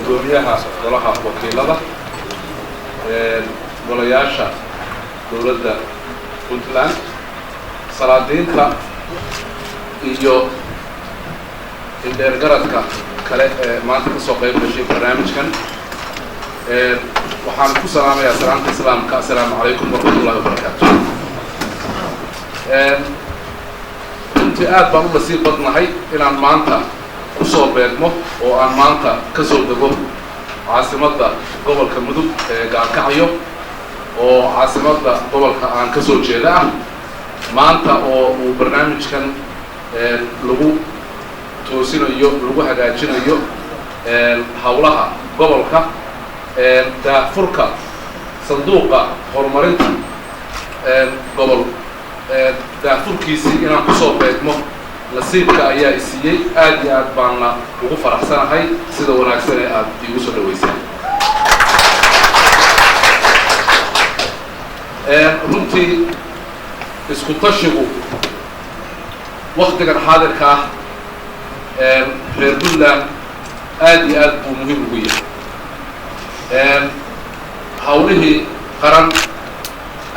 gudoomiyaha golaha wakiilada golayaasha dowladda Puntland salaadiinta iyo indheergaradka kale ee maanta ka soo qayb gashay barnaamijkan waxaan ku salaamayaa salaanta islaamka assalaamu calaykum warahmatullahi wabarakaatuh intii aad baan u nasiib badnahay inaan maanta ku soo beegmo oo aan maanta ka soo dego caasimadda gobolka mudug ee gaalkacyo oo caasimadda gobolka aan ka soo jeeda ah maanta oo uu barnaamijkan lagu toosinayo lagu hagaajinayo hawlaha gobolka daafurka sanduuqa horumarinta gobol daafurkiisii inaan ku soo beegmo nasiibka ayaa isiiyey aad iyo aad baanna ugu faraxsanahay sida wanaagsan ee aad iigu soo dhaweyseen runtii isku tashigu waqtigan xaadirka ah reer Puntland aad iyo aad buu muhiim ugu yahay hawlihii qaran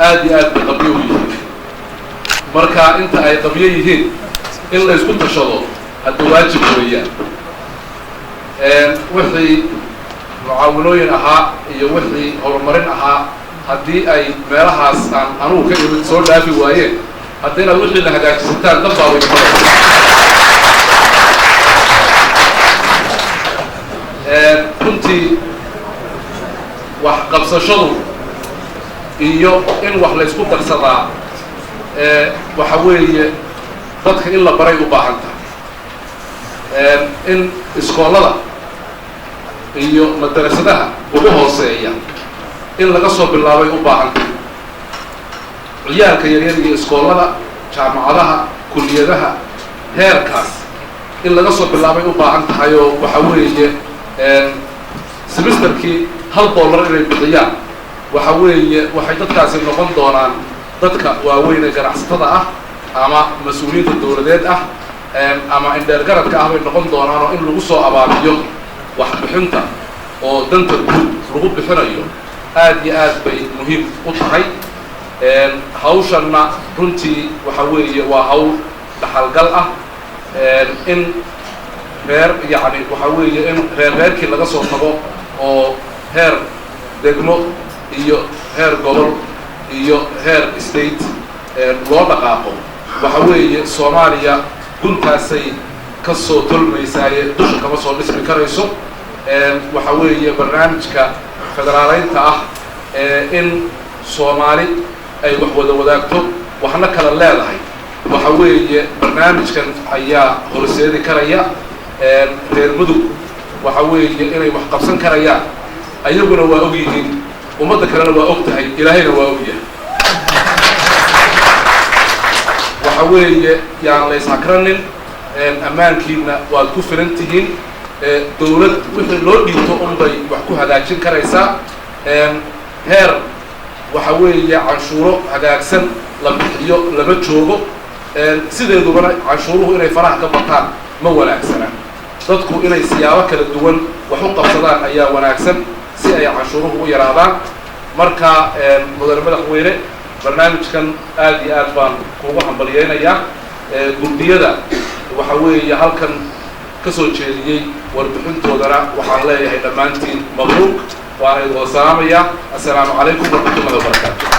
aad iyo aad bay qabyo u yihiin marka inta ay qabyo yihiin in la isku tashado hadda waajib weeyaan wixii mucaawinooyin ahaa iyo wixii horumarin ahaa haddii ay meelahaas aan anugu ka imid soo dhaafi waayeen hadda inaad wixii la hagaajisataan dad baa way runtii wax qabsashadu iyo in wax la isku darsadaa waxa weeye dadka in la baray u baahan tahay in iskoolada iyo madarasadaha ugu hooseeya in laga soo bilaabay u baahan tahay ciyaalka yaryar iyo iskoolada jaamacadaha kulliyadaha heerkaas in laga soo bilaabay u baahan tahay oo waxa weeye semesterkii $1 inay bixiyaan waxa weeye waxay dadkaasi noqon doonaan dadka waaweyn ee ganacsatada ah ama mas'uuliyiinta dawladeed ah ama indheergaradka ah bay noqon doonaan oo in lagu soo abaabiyo wax bixinta oo danta guud lagu bixinayo aad iyo aad bay muhiim u tahay hawshanna runtii waxa weeye waa hawl dhaxalgal ah in reer yacni waxa weeye in reerkii laga soo tago oo heer degmo iyo heer gobol iyo heer state loo dhaqaaqo waxa weeye Soomaaliya guntaasay ka soo tolmaysay dusha kama soo dhismi karayso waxa weeye barnaamijka federaaleynta ah in Soomaali ay wax wada wadaagto waxna kala leedahay waxa weeye barnaamijkan ayaa horseedi karaya reer mudug waxa weeye inay wax qabsan karayaan ayaguna waa og yihiin ummadda kalena waa og tahay ilaahayna waa og yahay waxa weeye yaan la ishakranin ammaankiina waad ku filan tihiin dawlad wixii loo dhiibto unbay wax ku hagaajin karaysaa heer waxa weeye canshuuro hagaagsan la bixiyo lama joogo sideedubana canshuuruhu inay faraha ka bataan ma wanaagsana dadku inay siyaabo kala duwan wax u qabsadaan ayaa wanaagsan si ay canshuuruhu u yaraadaan marka mudane madaxweyne barnaamijkan aad iyo aad baan kuugu hambaliyeynayaa gudiyada waxa weeye halkan ka soo jeediyey warbixintoodana waxaan leeyahay dhammaantiin mabruuq waana idin salaamayaa assalaamu calaykum warahmatullahi wabarakaatuh